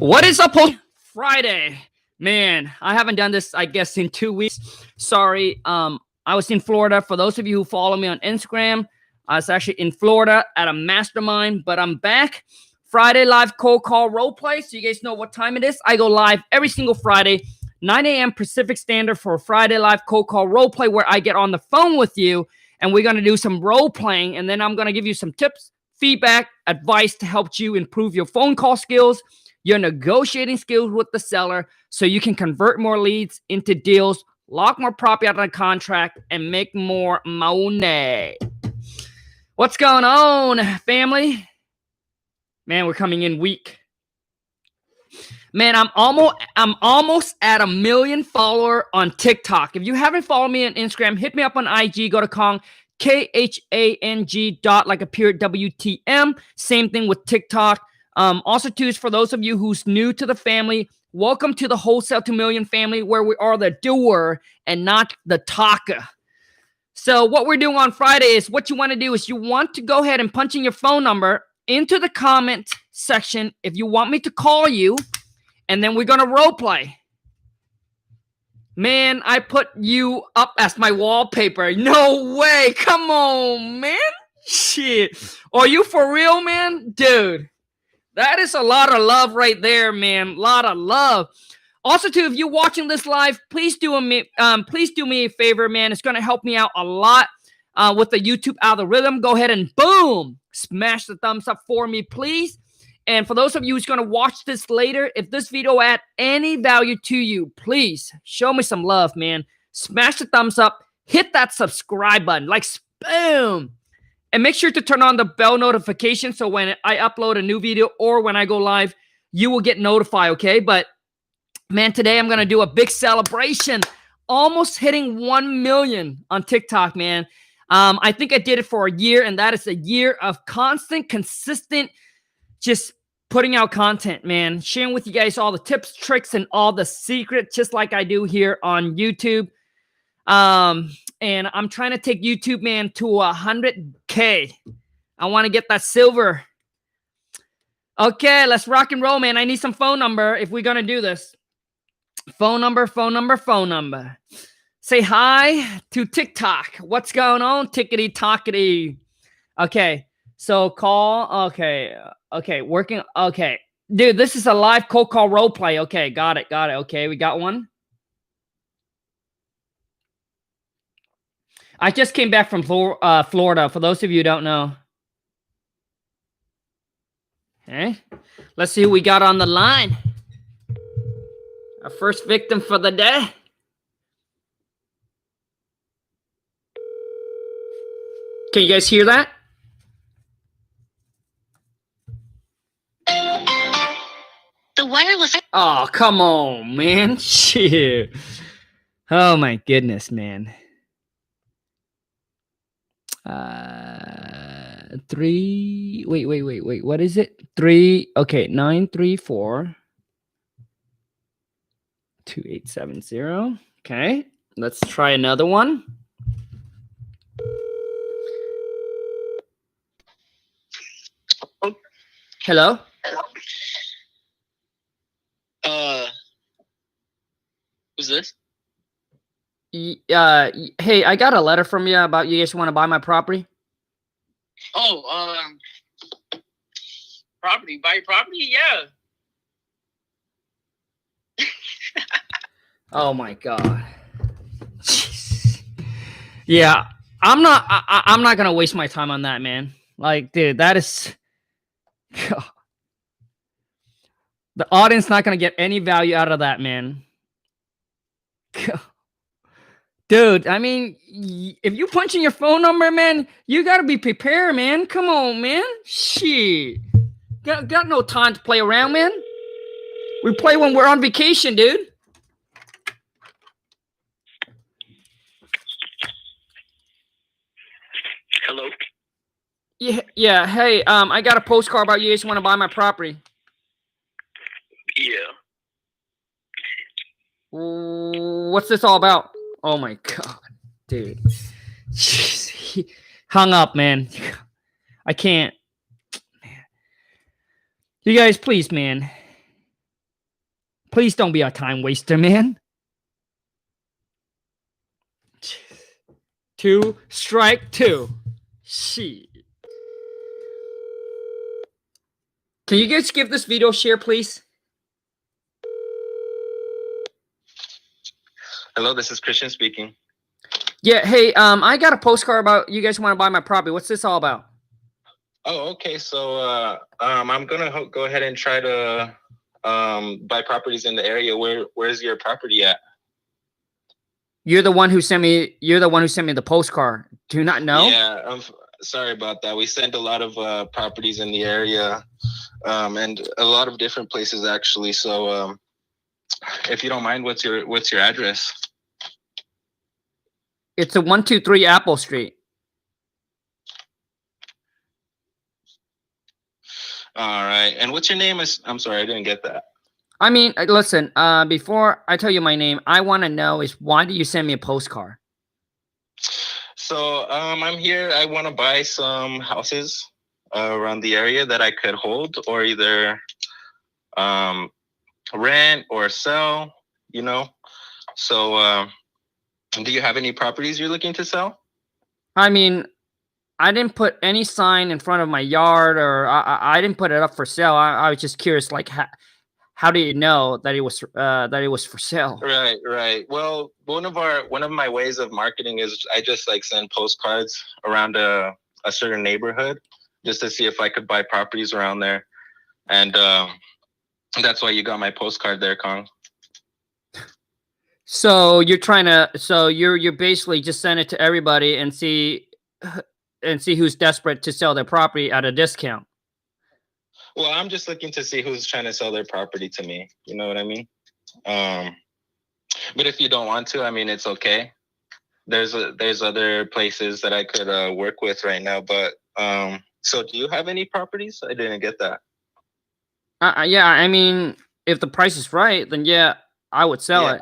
What is up, Friday? Man, I haven't done this, I guess, in 2 weeks. Sorry. I was in Florida. For those of you who follow me on Instagram, I was actually in Florida at a mastermind, but I'm back. Friday live cold call role play. So you guys know what time it is. I go live every single Friday, 9 a.m. Pacific Standard for a Friday live cold call role play where I get on the phone with you and we're going to do some role playing. And then I'm going to give you some tips, feedback, advice to help you improve your phone call skills, your negotiating skills with the seller, so you can convert more leads into deals, lock more property out of the contract, and make more money. What's going on, family? Man, we're coming in weak. Man, I'm almost at 1 million follower on TikTok. If you haven't followed me on Instagram, hit me up on IG. Go to Khang, Khang WTM. Same thing with TikTok. Also, too, is for those of you who's new to the family, welcome to the Wholesale to Million family, where we are the doer and not the talker. So what we're doing on Friday is, what you want to do is you want to go ahead and punch in your phone number into the comment section if you want me to call you, and then we're going to role play. Man, I put you up as my wallpaper. No way. Come on, man. Shit. Are you for real, man? Dude. That is a lot of love right there, man. A lot of love. Also, too, if you're watching this live, please do me a favor, man. It's going to help me out a lot with the YouTube algorithm. Go ahead and boom, smash the thumbs up for me, please. And for those of you who's going to watch this later, if this video add any value to you, please show me some love, man. Smash the thumbs up. Hit that subscribe button. Like, boom. And make sure to turn on the bell notification so when I upload a new video or when I go live, you will get notified, okay? But, man, today I'm going to do a big celebration. Almost hitting 1 million on TikTok, man. I think I did it for a year, and that is a year of constant, consistent, just putting out content, man. Sharing with you guys all the tips, tricks, and all the secrets, just like I do here on YouTube. And I'm trying to take YouTube, man, to 100K. I want to get that silver. Okay, let's rock and roll, man. I need some phone number if we're going to do this. Phone number. Say hi to TikTok. What's going on? Tickety-tockety. Okay, so call. Okay, working. Okay. Dude, this is a live cold call role play. Okay, got it. Okay, we got one. I just came back from Florida, for those of you who don't know. Okay, let's see who we got on the line. Our first victim for the day. Can you guys hear that? The wireless. Oh, come on, man. Shit. Oh, my goodness, man. 3. Wait. What is it? 3. Okay, 934 2870. Okay, let's try another one. Hello. Who's this? Hey, I got a letter from you about you guys want to buy my property. Oh, property. Buy your property? Yeah. Oh my God. Jeez. Yeah, I'm not gonna waste my time on that, man. Like, dude, that is. The audience not gonna get any value out of that, man. Dude, I mean, if you punch in your phone number, man, you gotta be prepared, man. Come on, man. Shit. Got no time to play around, man. We play when we're on vacation, dude. Hello. Yeah. Hey, I got a postcard about you guys want to buy my property. Yeah. What's this all about? Oh my God, dude. Jeez, he hung up, man. I can't. Man. You guys, please, man. Please don't be a time waster, man. 2, strike 2. Shit. Can you guys give this video a share, please? Hello, this is Christian speaking. Yeah, hey, I got a postcard about you guys want to buy my property. What's this all about? Oh, okay. So I'm gonna go ahead and try to buy properties in the area. Where's your property at? You're the one who sent me the postcard. Do you not know? Yeah, I'm sorry about that. We sent a lot of properties in the area, and a lot of different places actually. So if you don't mind, what's your address? It's a 123 Apple Street. All right. And what's your name? I'm sorry, I didn't get that. I mean, listen, before I tell you my name, I want to know is why do you send me a postcard? So I'm here. I want to buy some houses around the area that I could hold or either rent or sell, you know. So do you have any properties you're looking to sell? I mean, I didn't put any sign in front of my yard, or I didn't put it up for sale. I was just curious, like, how do you know that it was for sale? Right. Well, one of my ways of marketing is I just like send postcards around a certain neighborhood just to see if I could buy properties around there, and that's why you got my postcard there, Kong. So you're basically just send it to everybody and see who's desperate to sell their property at a discount. Well, I'm just looking to see who's trying to sell their property to me. You know what I mean? But if you don't want to, I mean, it's okay. There's other places that I could work with right now. But so do you have any properties? I didn't get that. Yeah, I mean, if the price is right, then yeah, I would sell it.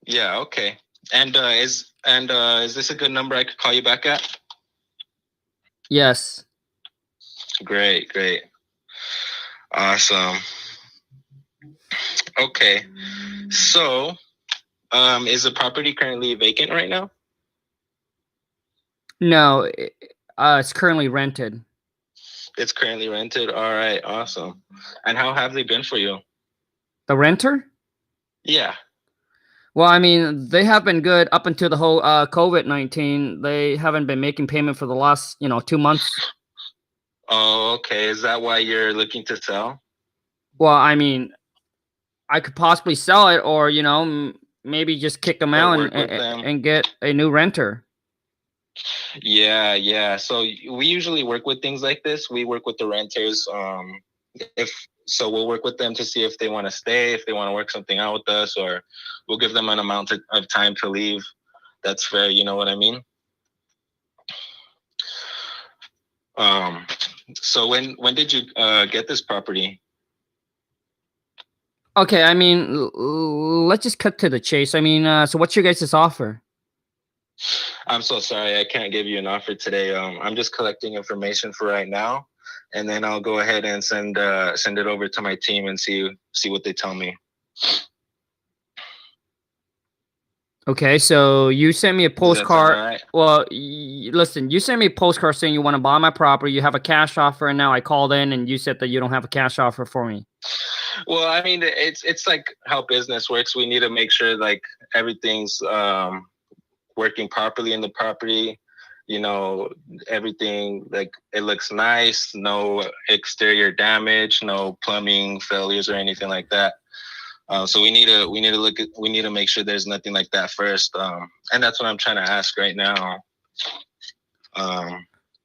Yeah, okay. And is this a good number I could call you back at? Yes. Great. Awesome. Okay. So, is the property currently vacant right now? No, it's currently rented. It's currently rented. All right, awesome. And how have they been for you? The renter? Yeah. Well, I mean, they have been good up until the whole COVID-19. They haven't been making payment for the last, 2 months. Oh, okay. Is that why you're looking to sell? Well, I mean, I could possibly sell it, or maybe just kick them out and get a new renter. Yeah. So we usually work with things like this. We work with the renters. We'll work with them to see if they want to stay, if they want to work something out with us, or we'll give them an amount of time to leave. That's fair. You know what I mean? So when did you get this property? Okay, I mean, let's just cut to the chase. I mean, so what's your guys' offer? I'm so sorry, I can't give you an offer today. I'm just collecting information for right now, and then I'll go ahead and send it over to my team and see what they tell me. Okay, so you sent me a postcard. Right? Well, listen, you sent me a postcard saying you want to buy my property. You have a cash offer, and now I called in and you said that you don't have a cash offer for me. Well, I mean, it's like how business works. We need to make sure like everything's working properly in the property. Everything like it looks nice. No exterior damage, no plumbing failures or anything like that. So we need to make sure there's nothing like that first. And that's what I'm trying to ask right now.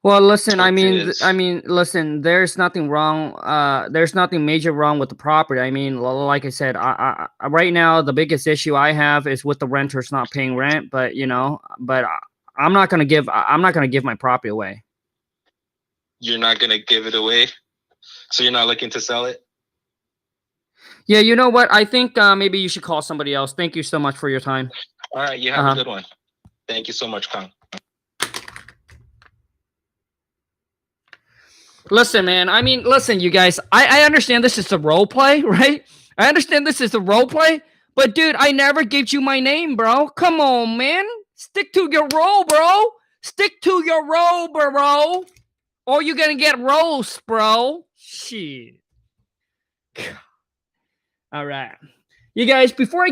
Well, listen, listen, there's nothing wrong. There's nothing major wrong with the property. I mean, like I said, I right now, the biggest issue I have is with the renters not paying rent, but I'm not going to give my property away. You're not going to give it away? So you're not looking to sell it? Yeah, you know what? I think maybe you should call somebody else. Thank you so much for your time. All right, you have a good one. Thank you so much, Kang. Listen, man. I mean, listen, you guys. I understand this is a role play, right? I understand this is a role play, but dude, I never gave you my name, bro. Come on, man. Stick to your role, bro. Stick to your role, bro. Or you're gonna get roast, bro. Shit. All right. You guys, before I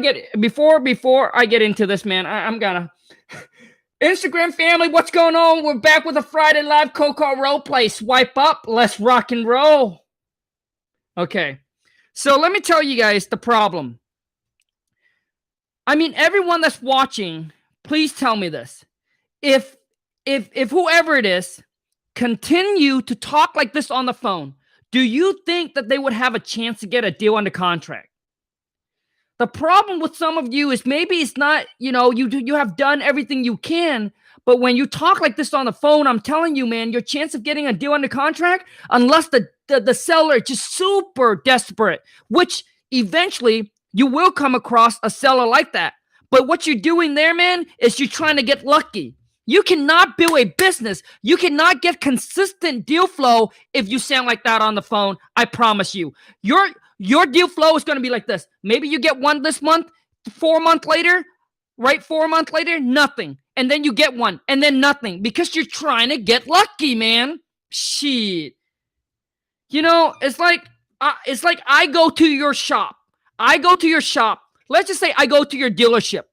get into this, man, I'm gonna Instagram family, what's going on? We're back with a Friday live cold call role play. Swipe up, let's rock and roll. Okay. So let me tell you guys the problem. I mean, everyone that's watching, please tell me this. If whoever it is continue to talk like this on the phone, do you think that they would have a chance to get a deal under contract? The problem with some of you is maybe it's not, you have done everything you can, but when you talk like this on the phone, I'm telling you, man, your chance of getting a deal under contract, unless the seller is just super desperate, which eventually you will come across a seller like that. But what you're doing there, man, is you're trying to get lucky. You cannot build a business. You cannot get consistent deal flow if you sound like that on the phone. I promise you. Your deal flow is going to be like this. Maybe you get one this month, 4 months later, right? 4 months later, nothing. And then you get one, and then nothing, because you're trying to get lucky, man. Shit. It's like I go to your shop. Let's just say I go to your dealership.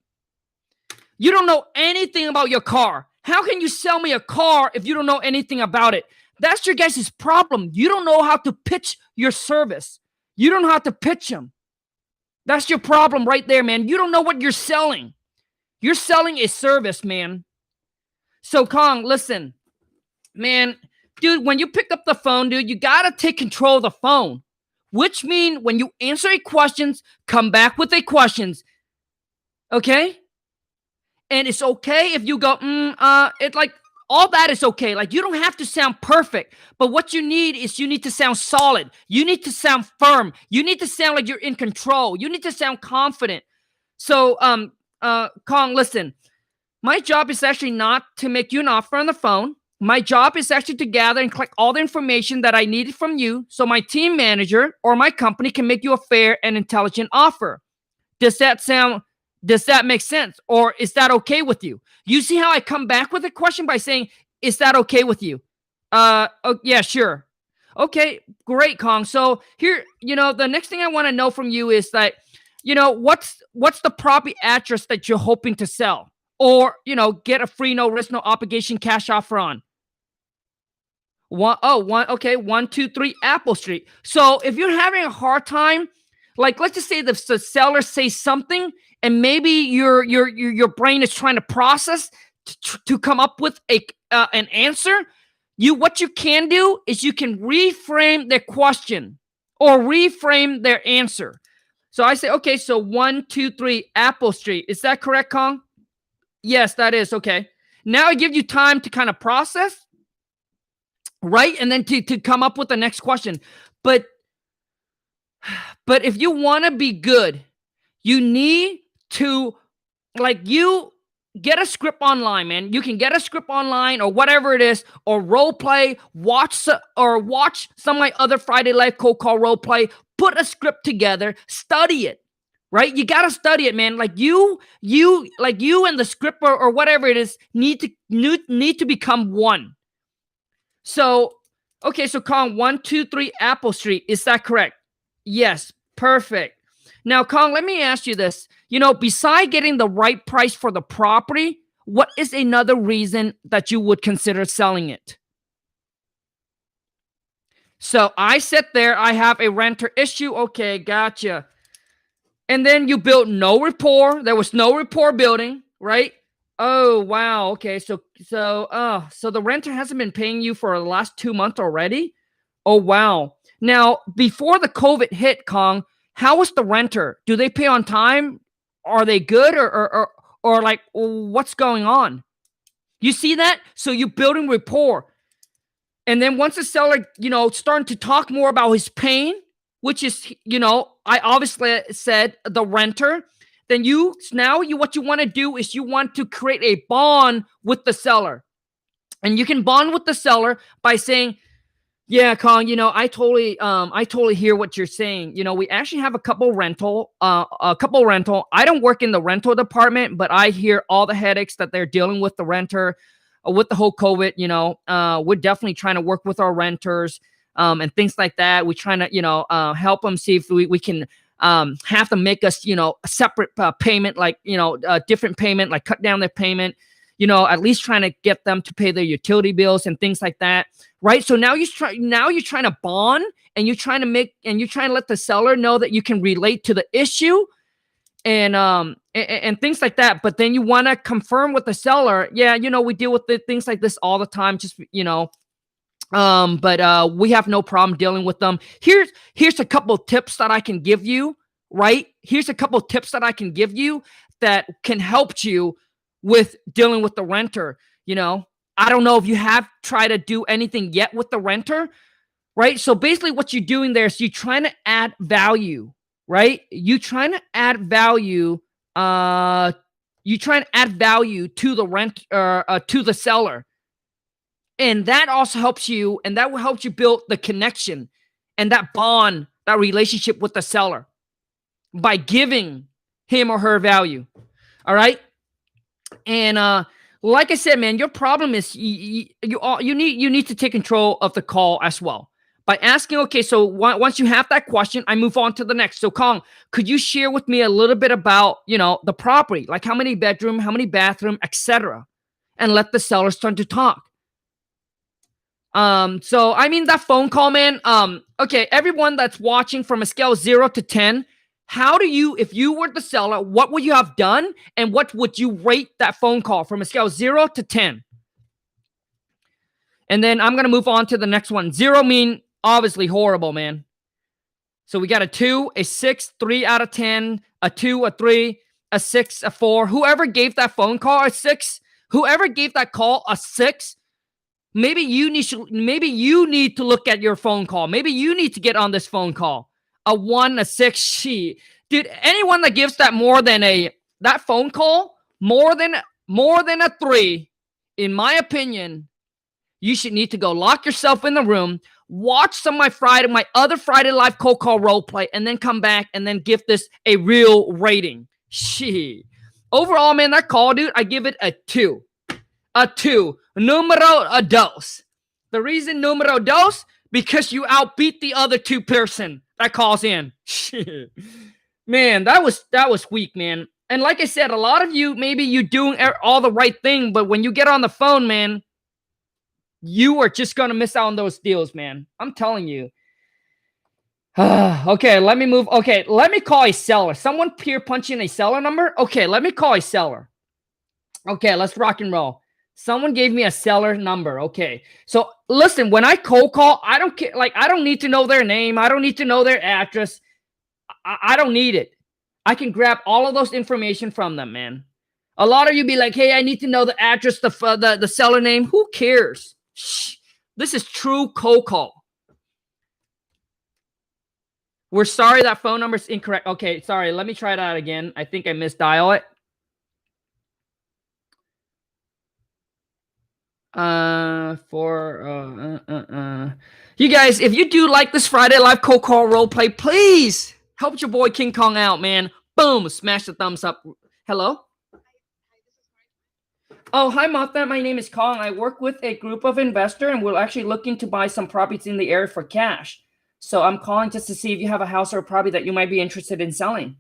You don't know anything about your car. How can you sell me a car if you don't know anything about it? That's your guys' problem. You don't know how to pitch your service. You don't know how to pitch them. That's your problem right there, man. You don't know what you're selling. You're selling a service, man. So, Kong, listen. Man, dude, when you pick up the phone, dude, you got to take control of the phone. Which means when you answer a questions, come back with a questions. Okay? And it's okay if you go, it's like, all that is okay. Like, you don't have to sound perfect, but what you need is you need to sound solid. You need to sound firm. You need to sound like you're in control. You need to sound confident. So, Kong, listen, my job is actually not to make you an offer on the phone. My job is actually to gather and collect all the information that I needed from you so my team manager or my company can make you a fair and intelligent offer. Does that make sense? Or is that okay with you? You see how I come back with a question by saying, is that okay with you? Oh, yeah, sure. Okay, great, Kong. So here, the next thing I want to know from you is that, what's the property address that you're hoping to sell? Or, get a free, no risk, no obligation cash offer on? 123 Apple Street. So if you're having a hard time, like, let's just say the seller says something, and maybe your brain is trying to process to come up with an answer. What you can do is you can reframe their question or reframe their answer. So I say, okay, so 123 Apple Street. Is that correct, Kong? Yes, that is. Okay. Now I give you time to kind of process, right? And then to come up with the next question. But if you want to be good, you need to, you get a script online, man. You can get a script online or whatever it is, or role play, watch some of my other Friday Live cold call role play, put a script together, study it, right? You got to study it, man. Like you and the script or whatever it is need to become one. So, okay, so Kong, 123 Apple Street. Is that correct? Yes, perfect. Now, Kong, let me ask you this. Beside getting the right price for the property, what is another reason that you would consider selling it? So I sit there, I have a renter issue. Okay, gotcha. And then you built no rapport. There was no rapport building, right? Oh, wow. Okay, so the renter hasn't been paying you for the last 2 months already? Oh, wow. Now, before the COVID hit, Kong, how was the renter? Do they pay on time? Are they good or like, what's going on? You see that? So you're building rapport. And then once the seller, starting to talk more about his pain, which is, I obviously said the renter, then what you want to do is you want to create a bond with the seller. And you can bond with the seller by saying, Yeah, Kong, I totally hear what you're saying. We actually have a couple rental. I don't work in the rental department, but I hear all the headaches that they're dealing with the renter, with the whole COVID. We're definitely trying to work with our renters, and things like that. We're trying to, help them see if we can have them make us, a separate payment, like, a different payment, like cut down their payment. At least trying to get them to pay their utility bills and things like that. Right. So now you're trying to bond, and you're trying to let the seller know that you can relate to the issue, and things like that. But then you want to confirm with the seller. Yeah. We deal with things like this all the time. Just, but we have no problem dealing with them. Here's a couple tips that I can give you, right? Here's a couple tips that I can give you that can help you with dealing with the renter. I don't know if you have tried to do anything yet with the renter, right? So basically what you're doing there is you're trying to add value, right? You're trying to add value. You're trying to add value to the to the seller. And that also helps you, and that will help you build the connection and that bond, that relationship with the seller by giving him or her value. All right. And like I said, man, your problem is you need to take control of the call as well by asking. Okay, so once you have that question, I move on to the next. So, Kong, could you share with me a little bit about the property, like how many bedroom, how many bathroom, etc., and let the seller start to talk. So I mean that phone call, man. Okay, everyone that's watching, from a scale of 0 to 10. How do you, if you were the seller, what would you have done, and what would you rate that phone call from a scale of 0 to 10? And then I'm going to move on to the next one. 0 mean obviously horrible, man. So we got a 2, a 6, 3 out of 10, a 2, a 3, a 6, a 4. Whoever gave that phone call a 6, whoever gave that call a 6, maybe you need to look at your phone call. Maybe you need to get on this phone call. A 1, a 6, dude, anyone that gives that that phone call more than a 3, in my opinion, you should need to go lock yourself in the room, watch some of my other Friday live cold call role play, and then come back and then give this a real rating. Overall, man, that call, dude, I give it a 2. A 2. Numero dos. The reason numero dos, because you outbeat the other 2 person that calls in. Man, that was weak, man. And like I said, a lot of you, maybe you're doing all the right thing, but when you get on the phone, man, you are just going to miss out on those deals, man. I'm telling you. Okay, let me move. Okay, let me call a seller. Someone peer punch in a seller number? Okay, let me call a seller. Okay, let's rock and roll. Someone gave me a seller number. Okay. So listen, when I cold call, I don't care. Like, I don't need to know their name. I don't need to know their address. I don't need it. I can grab all of those information from them, man. A lot of you be like, hey, I need to know the address, the seller name. Who cares? Shh. This is true cold call. We're sorry that phone number is incorrect. Okay, sorry. Let me try that again. I think I misdial it. You guys, if you do like this Friday live cold call role play, please help your boy King Khang out, man. Boom, smash the thumbs up. Hello. Oh, hi, Martha. My name is Khang. I work with a group of investors, and we're actually looking to buy some properties in the area for cash. So I'm calling just to see if you have a house or a property that you might be interested in selling.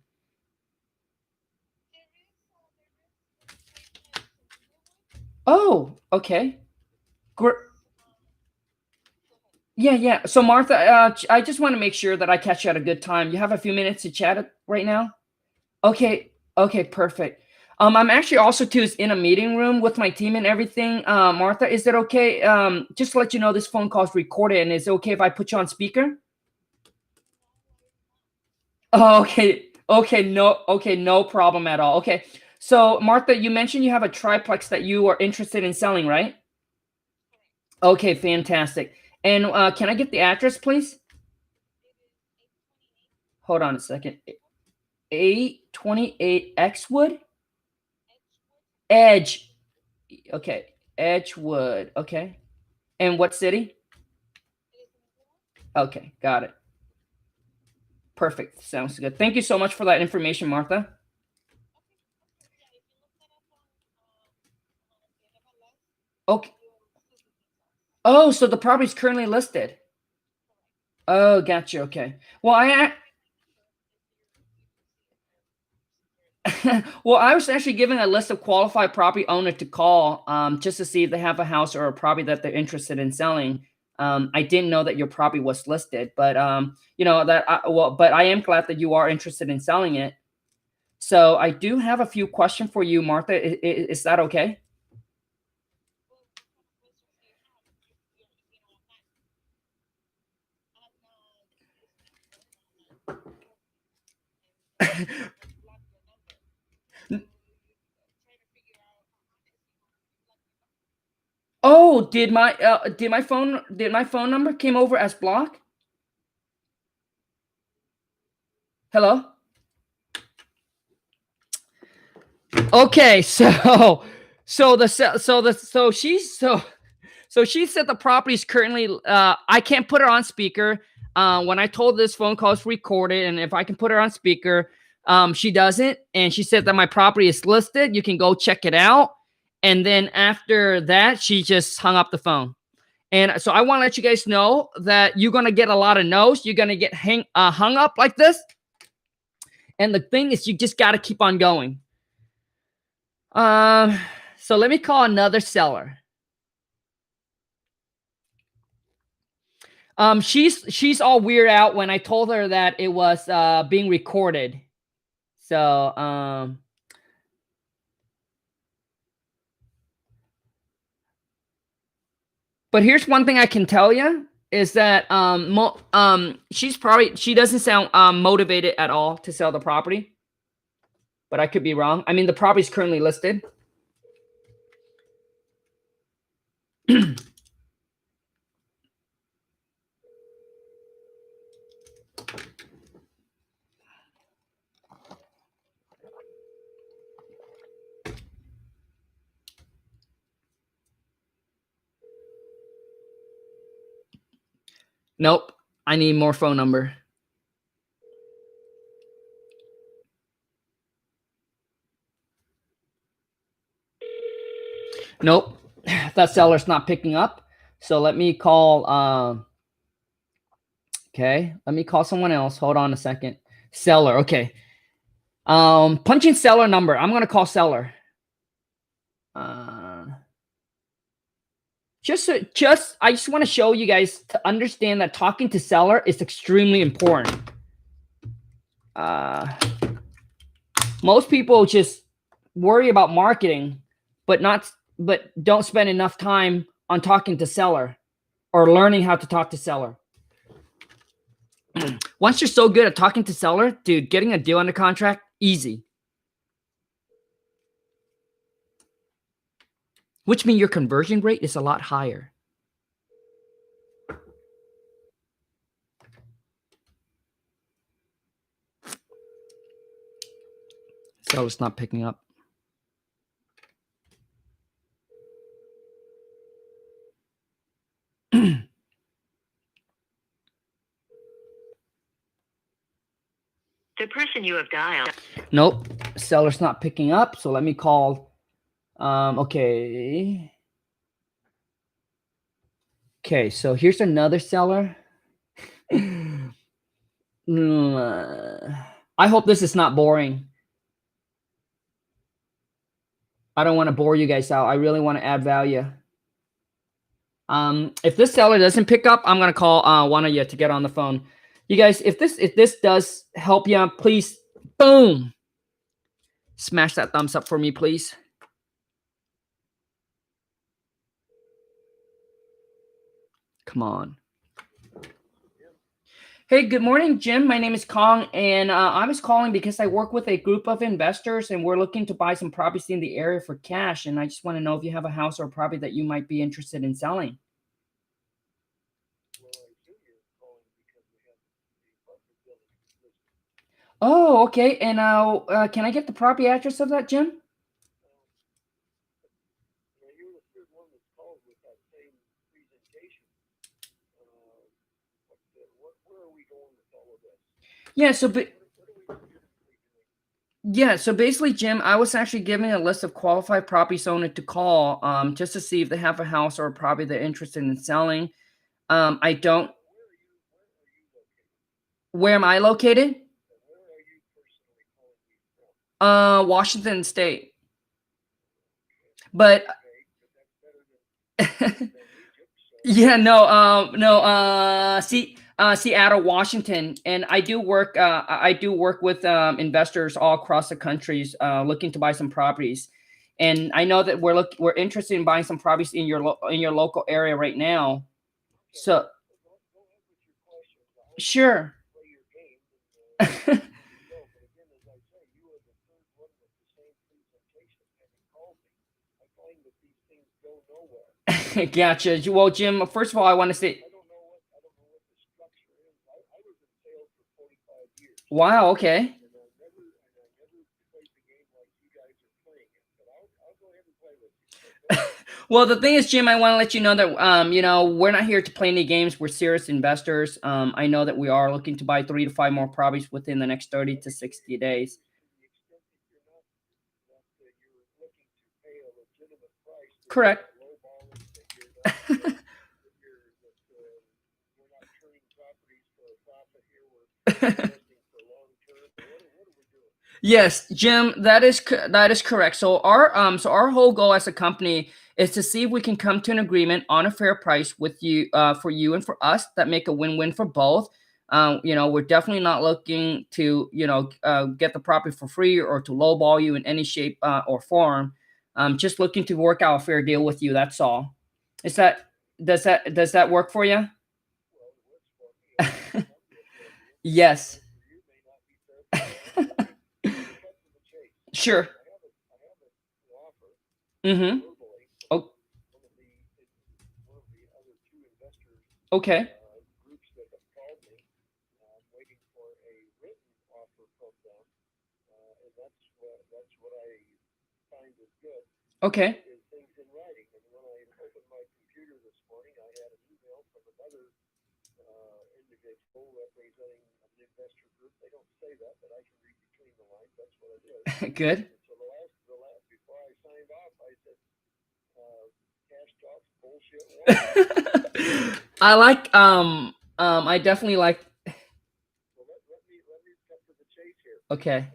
Oh, okay. Yeah. So Martha, I just want to make sure that I catch you at a good time. You have a few minutes to chat right now? Okay, perfect. I'm actually also too is in a meeting room with my team and everything. Martha, is it okay? Just to let you know, this phone call is recorded, and is it okay if I put you on speaker? Oh, okay, no problem at all. Okay, so Martha, you mentioned you have a triplex that you are interested in selling, right? Okay, fantastic. And can I get the address, please? Hold on a second. 828 Xwood? Edge. Okay, Edgewood. Okay. And what city? Okay, got it. Perfect. Sounds good. Thank you so much for that information, Martha. Okay. Oh, so the property is currently listed. Oh, gotcha. Okay. Well, well, I was actually given a list of qualified property owner to call, just to see if they have a house or a property that they're interested in selling. I didn't know that your property was listed, but you know that. But I am glad that you are interested in selling it. So I do have a few questions for you, Martha. Is that okay? Oh, did my phone number came over as block? Hello? Okay, so she said the property is currently I can't put her on speaker. When I told this phone call is recorded, and if I can put her on speaker, she doesn't, and she said that my property is listed. You can go check it out. And then after that, she just hung up the phone. And so I want to let you guys know that you're gonna get a lot of no's. You're gonna get hung up like this. And the thing is, you just got to keep on going. So let me call another seller. She's all weird out when I told her that it was being recorded. So but here's one thing I can tell you is that she doesn't sound motivated at all to sell the property. But I could be wrong. I mean, the property is currently listed. Nope. I need more phone number. Nope. That seller's not picking up. So let me call okay, let me call someone else. Hold on a second. Seller. Okay. Punching seller number. I'm gonna call seller. I just want to show you guys to understand that talking to seller is extremely important. Most people just worry about marketing, but don't spend enough time on talking to seller or learning how to talk to seller. Once you're so good at talking to seller, dude, getting a deal under contract, easy. Which means your conversion rate is a lot higher. Seller's not picking up. The person you have dialed. Nope. Seller's not picking up. So let me call. Okay. Okay. So here's another seller. I hope this is not boring. I don't want to bore you guys out. I really want to add value. If this seller doesn't pick up, I'm gonna call one of you to get on the phone. You guys, if this does help you, please, boom, smash that thumbs up for me, please. Come on. Hey, good morning, Jim. My name is Kong, and I was calling because I work with a group of investors, and we're looking to buy some properties in the area for cash. And I just want to know if you have a house or a property that you might be interested in selling. Oh, okay. And can I get the property address of that, Jim? Yeah, so basically, Jim, I was actually giving a list of qualified property owners to call, just to see if they have a house or a property they're interested in selling. I don't. Where am I located? Washington State. But yeah, Seattle, Washington, and I do work. I do work with investors all across the countries, looking to buy some properties, and I know that we're interested in buying some properties in your local area right now. So sure. Gotcha. Well, Jim, first of all, I want to say, wow, okay. Well, the thing is, Jim, I want to let you know that we're not here to play any games. We're serious investors. I know that we are looking to buy 3 to 5 more properties within the next 30 to 60 days. Correct. Yes, Jim, that is correct. So our whole goal as a company is to see if we can come to an agreement on a fair price with you, for you and for us, that make a win-win for both. We're definitely not looking to get the property for free or to lowball you in any shape or form. Just looking to work out a fair deal with you. That's all. Is that does that work for you? Yes. Sure. Mm-hmm. Oh, okay. Okay. Good. I like I definitely like. Okay.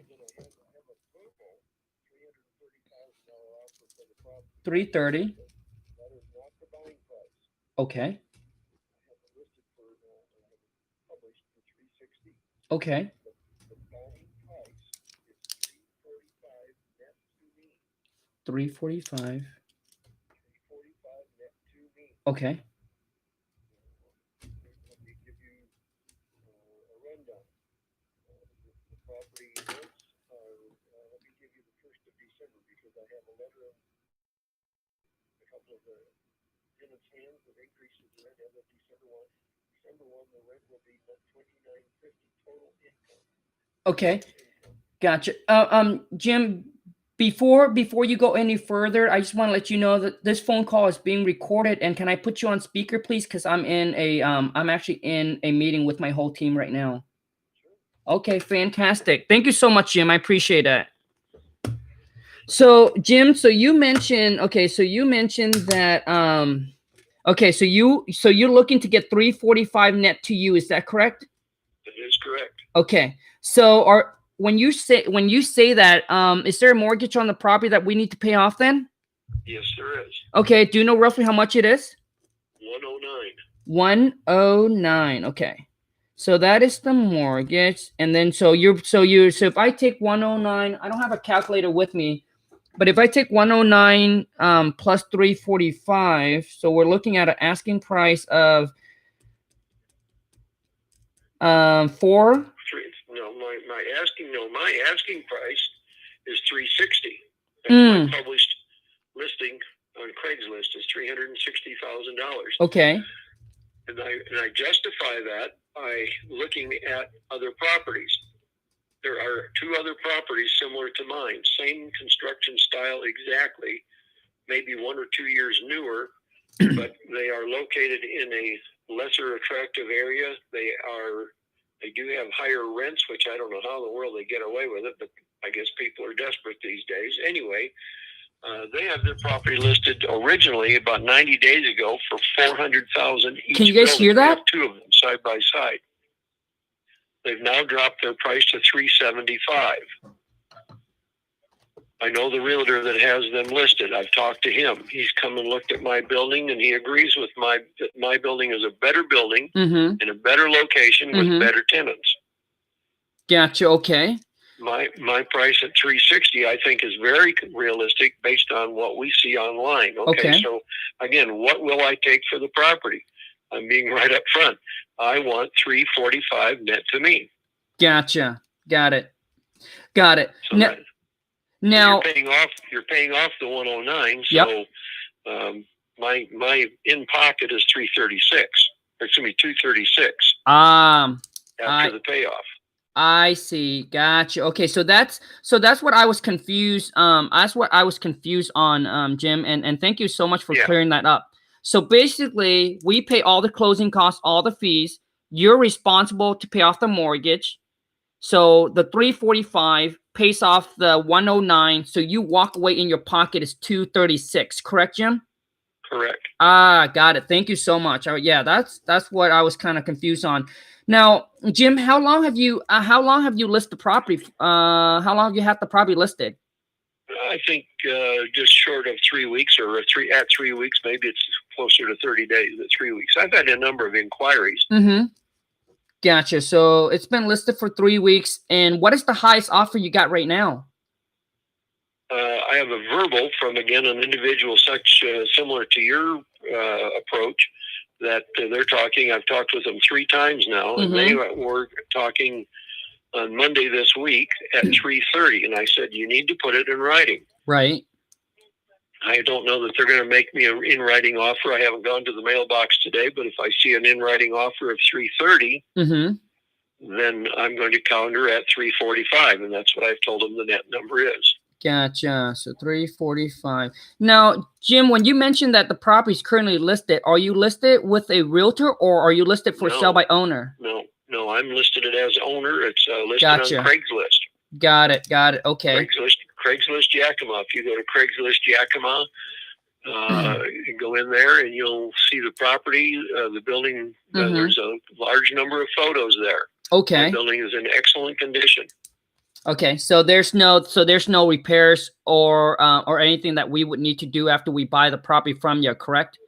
330. Okay. Okay. 345. Okay. Okay. Gotcha. Jim, before you go any further, I just want to let you know that this phone call is being recorded. And can I put you on speaker, please? Because I'm actually in a meeting with my whole team right now. Okay, fantastic. Thank you so much, Jim. I appreciate that. So, Jim, so you mentioned that okay, so you're looking to get 345 net to you, is that correct? That is correct. Okay. So when you say that, is there a mortgage on the property that we need to pay off then? Yes, there is. Okay. Do you know roughly how much it is? 109. 109. Okay. So that is the mortgage. And then so if I take 109, I don't have a calculator with me, but if I take 109 plus 345, so we're looking at an asking price of 4. My asking price is 360. That's my published listing on Craigslist is $360,000. Okay. And I justify that by looking at other properties. There are 2 other properties similar to mine, same construction style exactly, maybe 1 or 2 years newer, but they are located in a lesser attractive area. They do have higher rents, which I don't know how in the world they get away with it, but I guess people are desperate these days. Anyway, they have their property listed originally about 90 days ago for $400,000 each. Can you guys hear They that? have two of them side by side. They've now dropped their price to $375,000. I know the realtor that has them listed. I've talked to him. He's come and looked at my building, and he agrees with that my building is a better building Mm-hmm. in a better location with Mhm. better tenants. Gotcha. Okay. My price at $360,000 I think is very realistic based on what we see online. Okay. So again, what will I take for the property? I'm being right up front. I want $345,000 net to me. Gotcha. Got it. Got it. So Now, that, now you're paying off the 109. Yep. So my in pocket is $336. Excuse me, $236 after the payoff. I see. Gotcha. Okay, so that's what I was confused. That's what I was confused on, Jim. And thank you so much for clearing that up. So basically, we pay all the closing costs, all the fees. You're responsible to pay off the mortgage. So the $345 pays off the $109. So you walk away in your pocket is $236. Correct, Jim? Correct. Got it. Thank you so much. Yeah, that's what I was kind of confused on. Now, Jim, how long have you listed the property? How long have you had the property listed? I think just short of 3 weeks, or 3 weeks. Maybe it's closer to 30 days than 3 weeks. I've had a number of inquiries. Mm-hmm. Gotcha. So it's been listed for 3 weeks. And what is the highest offer you got right now? I have a verbal from, again, an individual such similar to your approach that they're talking. I've talked with them 3 times now, and they were talking on Monday this week at 3:30. And I said, you need to put it in writing. Right. I don't know that they're going to make me an in-writing offer. I haven't gone to the mailbox today, but if I see an in-writing offer of 3:30, then I'm going to counter at 3:45, and that's what I've told them the net number is. Gotcha. So 345. Now, Jim, when you mentioned that the property is currently listed, are you listed with a realtor or are you listed for sale by owner? No, I'm listed it as owner. It's listed on Craigslist. Got it. Okay. Craigslist Yakima. If you go to Craigslist Yakima, you go in there and you'll see the property, the building. There's a large number of photos there. Okay. The building is in excellent condition. Okay, so there's no repairs or anything that we would need to do after we buy the property from you, correct?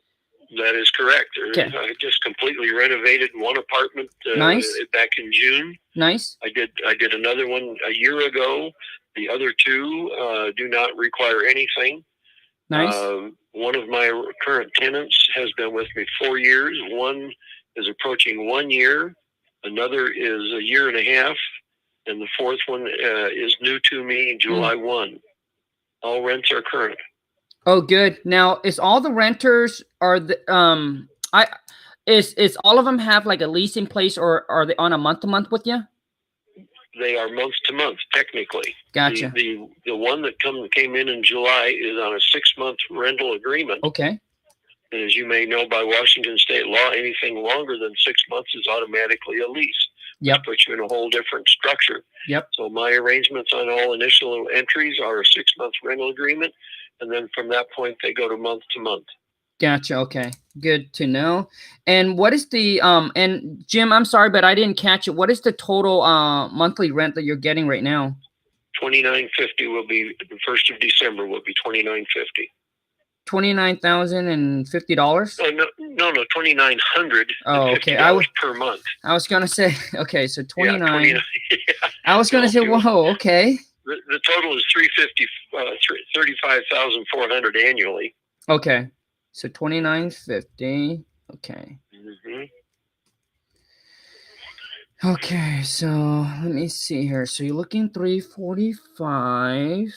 That is correct. Okay. I just completely renovated one apartment back in June. Nice. I did another one a year ago. The other 2 do not require anything. Nice. One of my current tenants has been with me 4 years. One is approaching 1 year. Another is a year and a half. And the 4th one is new to me, July 1. All rents are current. Oh, good. Now, is all the renters is all of them have like a lease in place, or are they on a month to month with you? They are month to month, technically. Gotcha. The one that came in July is on a 6-month rental agreement. Okay. And as you may know, by Washington state law, anything longer than 6 months is automatically a lease. Yep. Puts you in a whole different structure. Yep. So my arrangements on all initial entries are a 6-month rental agreement, and then from that point they go to month to month. Gotcha. Okay. Good to know. And what is the and Jim, I'm sorry, but I didn't catch it. What is the total monthly rent that you're getting right now? $2,950 will be the 1st of December. Will be $2,950. $29,050? Oh, no, $2,900. Oh, okay. Per month. I was gonna say, okay, so 29. Yeah, 29 I was gonna say, whoa, okay. The total is $35,400 annually. Okay, so $2,950. Okay. Okay, so let me see here. So you're looking $345.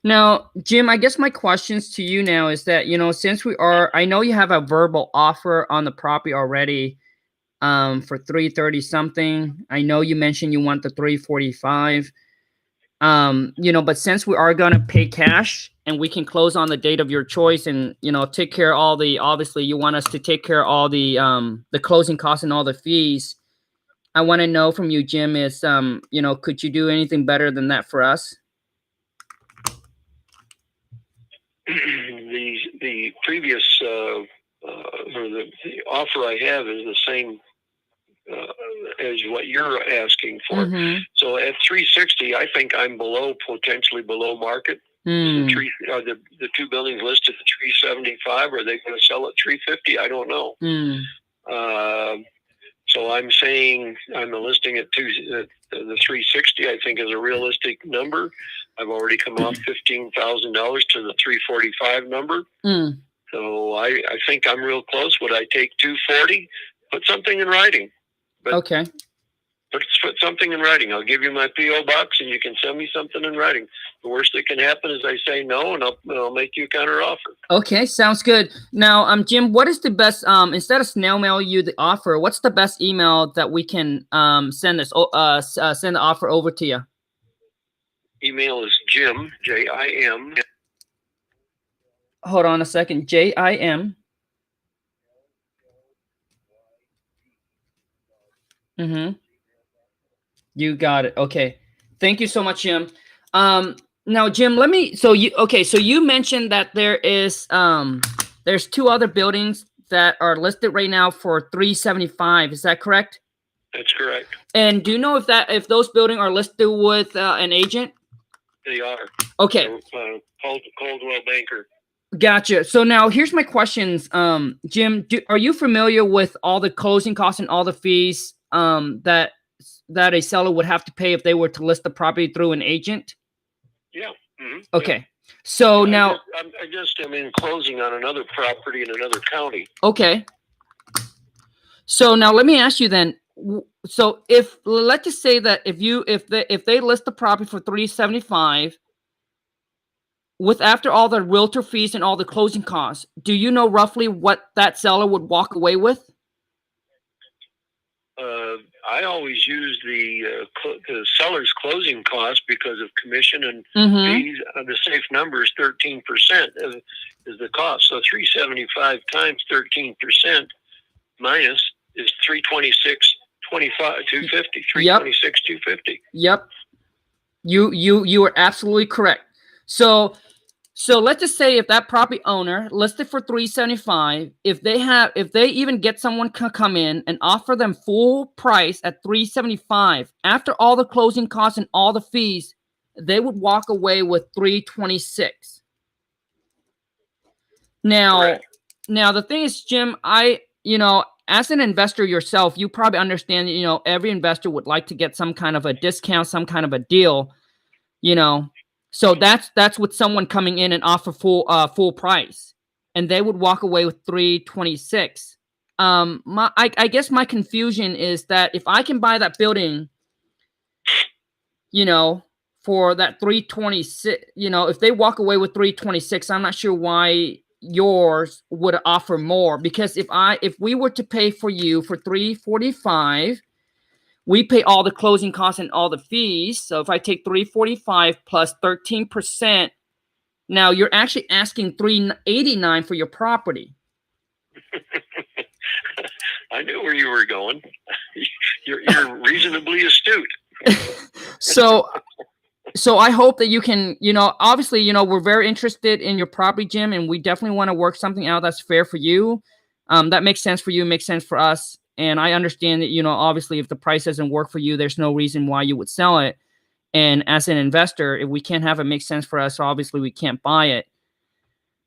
Now, Jim, I guess my questions to you now is that, since I know you have a verbal offer on the property already for $330 something. I know you mentioned you want the $345. But since we are going to pay cash and we can close on the date of your choice, and take care of all the, obviously you want us to take care of all the closing costs and all the fees. I want to know from you, Jim, is could you do anything better than that for us? The previous or the offer I have is the same as what you're asking for. Mm-hmm. So at 360, I think I'm potentially below market. The two buildings listed at 375. Are they going to sell at 350? I don't know. So I'm saying I'm listing at the 360. I think is a realistic number. I've already come off $15,000 to the 345 number. So I think I'm real close. Would I take 240? Put something in writing. Okay. Put something in writing. I'll give you my P.O. box, and you can send me something in writing. The worst that can happen is I say no, and I'll make you a counter offer. Okay, sounds good. Now, Jim, what is the best? Instead of snail mail you the offer, what's the best email that we can send the offer over to you? Email is Jim, Jim. Hold on a second, Jim. You got it. Okay. Thank you so much, Jim. Now, Jim, so you mentioned that there's two other buildings that are listed right now for $375. Is that correct? That's correct. And do you know if those buildings are listed with an agent? They are. Okay. Coldwell Banker. Gotcha. So now here's my questions. Jim, are you familiar with all the closing costs and all the fees that a seller would have to pay if they were to list the property through an agent? Yeah. Mm-hmm. Okay. Yeah. So now I'm in closing on another property in another county. Okay. So now let me ask you then. So let's just say that if they list the property for $375, with after all the realtor fees and all the closing costs, do you know roughly what that seller would walk away with? I always use the seller's closing costs because of commission and fees. The safe number is 13% is the cost. So 375 times 13% minus is 250. 250. Yep. You are absolutely correct. So let's just say if that property owner listed for $375, if they even get someone to come in and offer them full price at $375, after all the closing costs and all the fees, they would walk away with $326. Now the thing is, Jim, as an investor yourself, you probably understand, every investor would like to get some kind of a discount, some kind of a deal, So that's with someone coming in and offer full price, and they would walk away with $326. I guess my confusion is that if I can buy that building, for that $326, if they walk away with $326, I'm not sure why yours would offer more, because if we were to pay for you for $345. We pay all the closing costs and all the fees. So if I take $345 plus 13%, now you're actually asking $389 for your property. I knew where you were going. You're reasonably astute. So I hope that you can, obviously, we're very interested in your property, Jim, and we definitely want to work something out that's fair for you. That makes sense for you, makes sense for us. And I understand that, obviously, if the price doesn't work for you, there's no reason why you would sell it. And as an investor, if we can't have it make sense for us, obviously we can't buy it.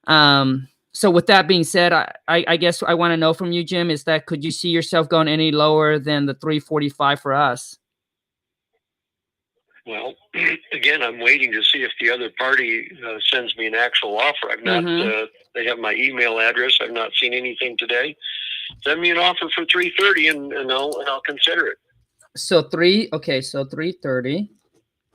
So with that being said, I guess I want to know from you, Jim, is that could you see yourself going any lower than the $345 for us? Well, again, I'm waiting to see if the other party sends me an actual offer. I've not. They have my email address. I've not seen anything today. Send me an offer for $330, and I'll consider it. So 330.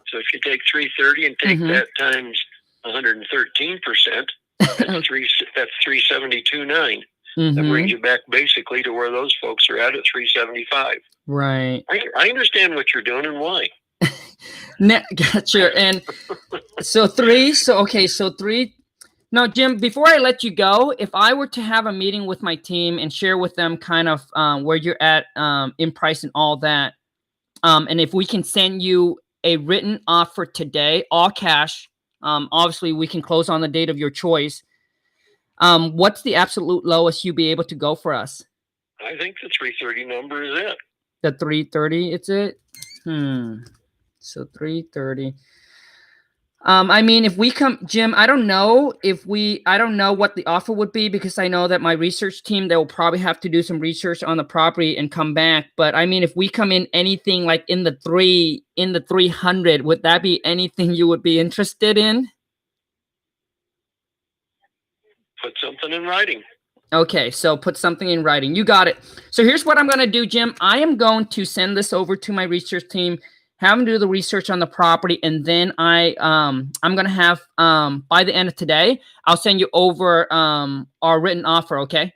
So if you take $330 and take that times 113%, that's $372.9. That brings you back basically to where those folks are at $375. Right. I understand what you're doing and why. Gotcha. And so 3. So, okay. So 3. Now, Jim, before I let you go, if I were to have a meeting with my team and share with them kind of where you're at in price and all that, and if we can send you a written offer today, all cash, obviously we can close on the date of your choice. What's the absolute lowest you'd be able to go for us? I think the 330 number is it. The 330, it's it? So 330. I mean, if we come, Jim, I don't know what the offer would be, because I know that my research team, they will probably have to do some research on the property and come back. But I mean, if we come in anything like in the 300, would that be anything you would be interested in? Put something in writing. Okay, so put something in writing. You got it. So here's what I'm going to do, Jim. I am going to send this over to my research team, have them do the research on the property, and then I'm going to have, by the end of today, I'll send you over our written offer, okay?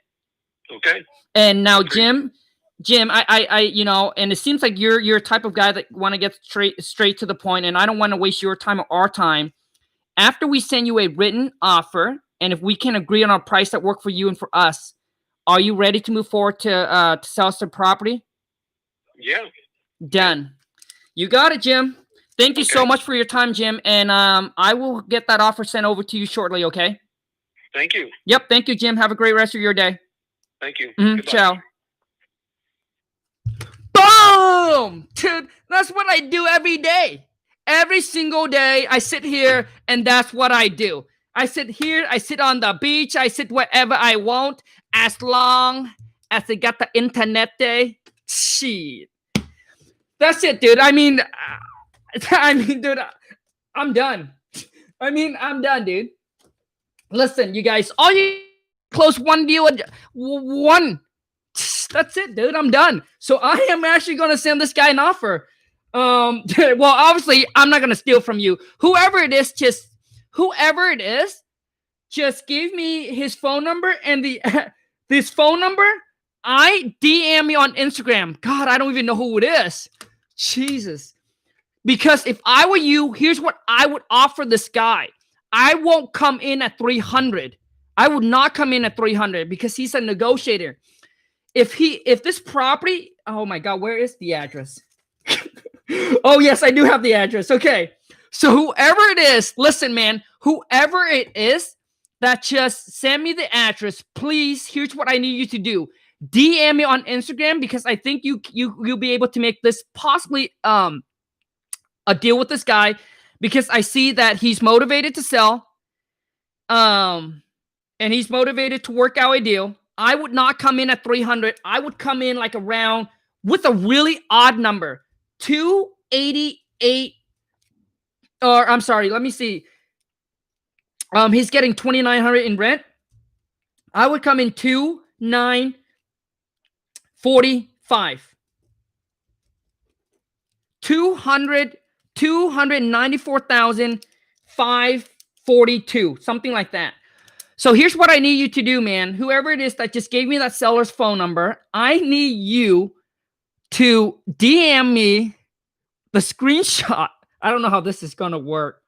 Okay. And now, Jim, I you know, and it seems like you're a type of guy that want to get straight to the point, and I don't want to waste your time or our time. After we send you a written offer, and if we can agree on a price that work for you and for us, are you ready to move forward to sell us the property? Yeah. Done. You got it, Jim. Thank you so much for your time, Jim. And I will get that offer sent over to you shortly, okay? Thank you. Yep. Thank you, Jim. Have a great rest of your day. Thank you. Ciao. Boom! Dude, that's what I do every day. Every single day, I sit here, and that's what I do. I sit here, I sit on the beach, I sit wherever I want, as long as I got the internet day. Shit. That's it, dude. I mean, dude, I'm done. I'm done, dude. Listen, you guys, all you close one deal, one. That's it, dude. I'm done. So I am actually going to send this guy an offer. Well, obviously, I'm not going to steal from you. Whoever it is, just give me his phone number and this phone number. I DM me on Instagram. God, I don't even know who it is. Jesus. Because if I were you, here's what I would offer this guy. I won't come in at 300. I would not come in at 300 because he's a negotiator. If this property, oh my God, where is the address? Oh, yes, I do have the address. Okay. So whoever it is, listen, man, whoever it is that just send me the address, please, here's what I need you to do. DM me on Instagram, because I think you'll be able to make this possibly a deal with this guy, because I see that he's motivated to sell, and he's motivated to work out a deal. I would not come in at 300. I would come in like around with a really odd number, 288. Or I'm sorry, let me see. He's getting 2,900 in rent. I would come in 2,945. 294,542, something like that. So here's what I need you to do, man. Whoever it is that just gave me that seller's phone number, I need you to DM me the screenshot. I don't know how this is going to work.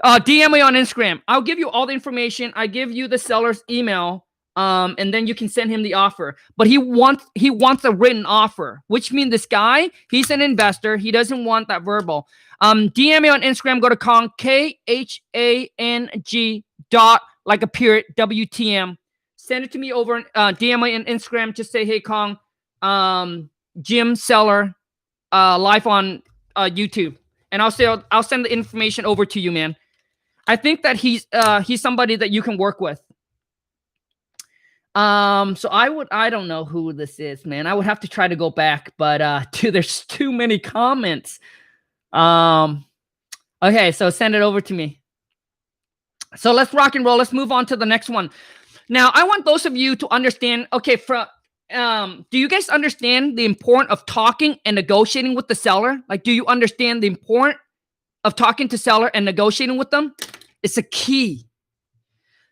DM me on Instagram. I'll give you all the information. I give you the seller's email, and then you can send him the offer. But he wants a written offer, which means this guy, he's an investor. He doesn't want that verbal. DM me on Instagram. Go to Khang, KHANG dot, like a period, WTM. Send it to me over, DM me on Instagram. Just say, hey, Khang, Jim Seller, live on YouTube. And I'll send the information over to you, man. I think that he's somebody that you can work with. So I don't know who this is, man. I would have to try to go back, but dude, there's too many comments. Okay, so send it over to me. So let's rock and roll. Let's move on to the next one. Now, I want those of you to understand, okay, do you guys understand the importance of talking and negotiating with the seller? Like, do you understand the importance of talking to seller and negotiating with them? It's a key.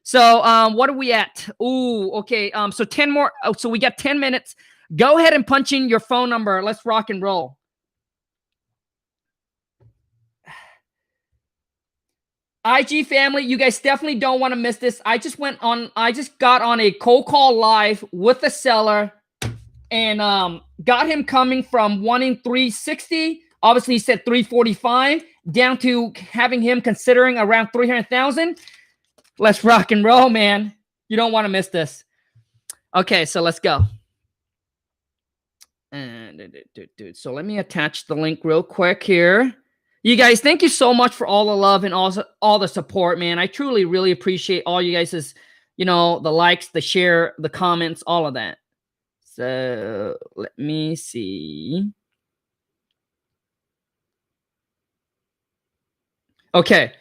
So, what are we at? Ooh, okay. So 10 more. Oh, so we got 10 minutes. Go ahead and punch in your phone number. Let's rock and roll. IG family, you guys definitely don't want to miss this. I just got on a cold call live with the seller and got him coming from wanting 360. Obviously, he said 345 down to having him considering around 300,000. Let's rock and roll, man. You don't want to miss this. Okay, so let's go. And so let me attach the link real quick here. You guys, thank you so much for all the love and also all the support, man. I truly, really appreciate all you guys' the likes, the share, the comments, all of that. So let me see. Okay.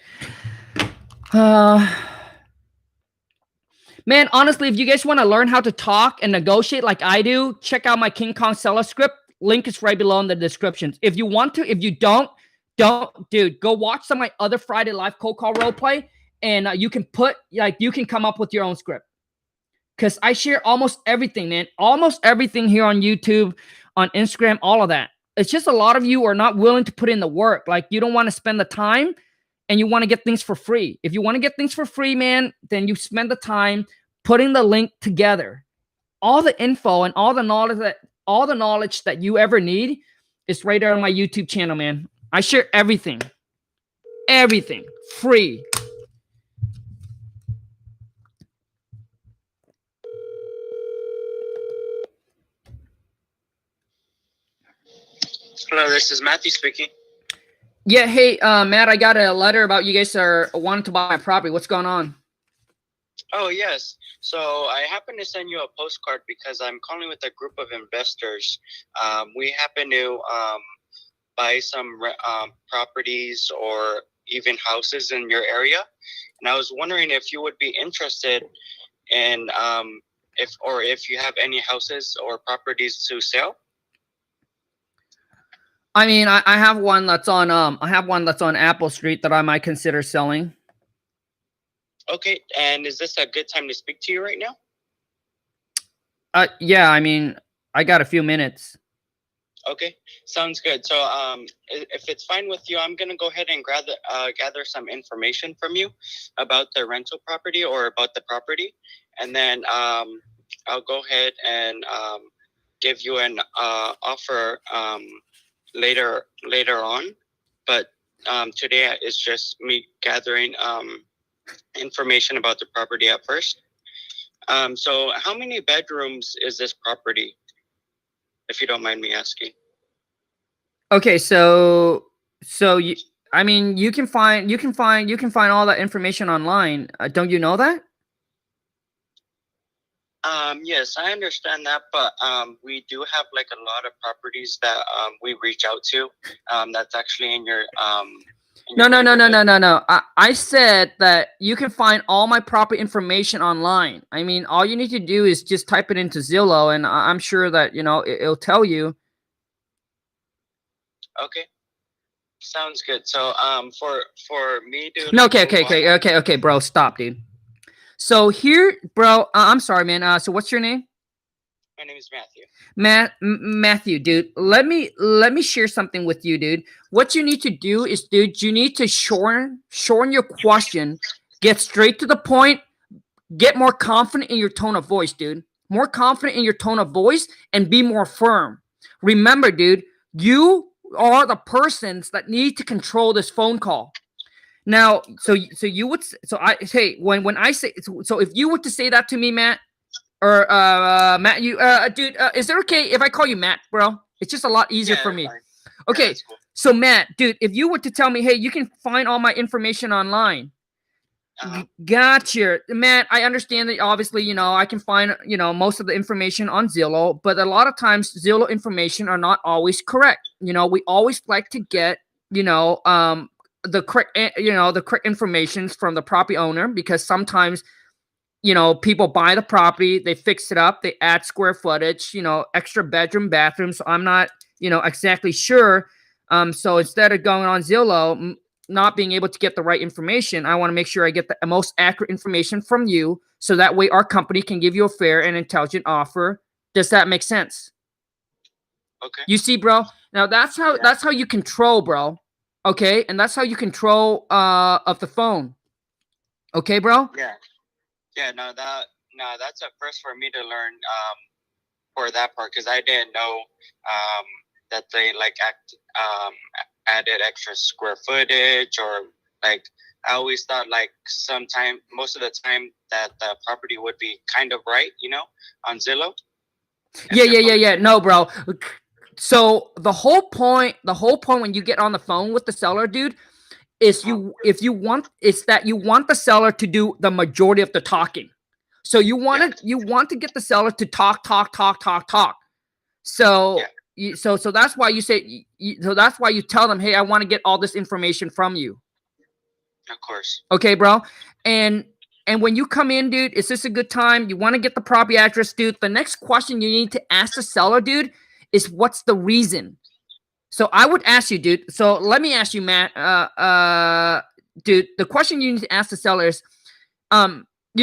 Man, honestly, if you guys want to learn how to talk and negotiate like I do, check out my King Khang Seller Script. Link is right below in the descriptions. If you want to, if you don't, dude, go watch some of my other Friday live cold call role play, and you can come up with your own script. Because I share almost everything, man. Almost everything here on YouTube, on Instagram, all of that. It's just a lot of you are not willing to put in the work. Like, you don't want to spend the time, and you want to get things for free. If you want to get things for free, man, then you spend the time putting the link together. All the info and all the knowledge that you ever need is right there on my YouTube channel, man. I share everything. Everything. Free. Hello, this is Matthew speaking. Yeah, hey, Matt, I got a letter about you guys are wanting to buy my property. What's going on? Oh, yes. So I happen to send you a postcard because I'm calling with a group of investors. We happen to buy some properties or even houses in your area. And I was wondering if you would be interested in if you have any houses or properties to sell. I mean, I have one that's on Apple Street that I might consider selling. Okay, and is this a good time to speak to you right now? Yeah, I mean, I got a few minutes. Okay, sounds good. So if it's fine with you, I'm going to go ahead and gather some information from you about the rental property or about the property. And then I'll go ahead and give you an offer later on. But today is just me gathering information about the property at first. So how many bedrooms is this property, if you don't mind me asking? Okay, so you, I mean, you can find all that information online. Don't you know that? Yes, I understand that, but we do have like a lot of properties that we reach out to. That's actually in your No. I said that you can find all my property information online. I mean, all you need to do is just type it into Zillow, and I'm sure that it'll tell you. Okay, sounds good. So for me to No, okay, bro, stop, dude. So here, bro, I'm sorry, man. So what's your name? My name is Matthew. Matthew, dude. Let me share something with you, dude. What you need to do is, dude, you need to shorten your question, get straight to the point, get more confident in your tone of voice, dude. More confident in your tone of voice and be more firm. Remember, dude, you are the persons that need to control this phone call. Now, so you would, so I say when I say, so if you were to say that to me, Matt, or Matt, you dude, is it okay if I call you Matt, bro? It's just a lot easier for me. Fine. Okay, Yeah, cool. So Matt, dude, if you were to tell me, hey, you can find all my information online. Gotcha, Matt. I understand that obviously, I can find, most of the information on Zillow, but a lot of times Zillow information are not always correct. We always like to get, the correct, the correct information from the property owner, because sometimes, people buy the property, they fix it up, they add square footage, extra bedroom, bathroom. So I'm not, exactly sure. So instead of going on Zillow, not being able to get the right information, I want to make sure I get the most accurate information from you, so that way our company can give you a fair and intelligent offer. Does that make sense? Okay. You see, bro? Now that's how you control, bro. Okay, and that's how you control of the phone. Okay, bro? Yeah, that's a first for me to learn for that part, because I didn't know that they like added extra square footage, or like I always thought like most of the time that the property would be kind of right, on Zillow. Yeah. No, bro. So the whole point when you get on the phone with the seller, dude, is if you want, it's that you want the seller to do the majority of the talking. So you want to get the seller to talk. So so that's why you say so that's why you tell them, hey, I want to get all this information from you. Of course. Okay, bro. And when you come in, dude, is this a good time? You want to get the property address, dude. The next question you need to ask the seller, dude, is what's the reason? So I would ask you, dude. So let me ask you, Matt. Dude, the question you need to ask the seller is,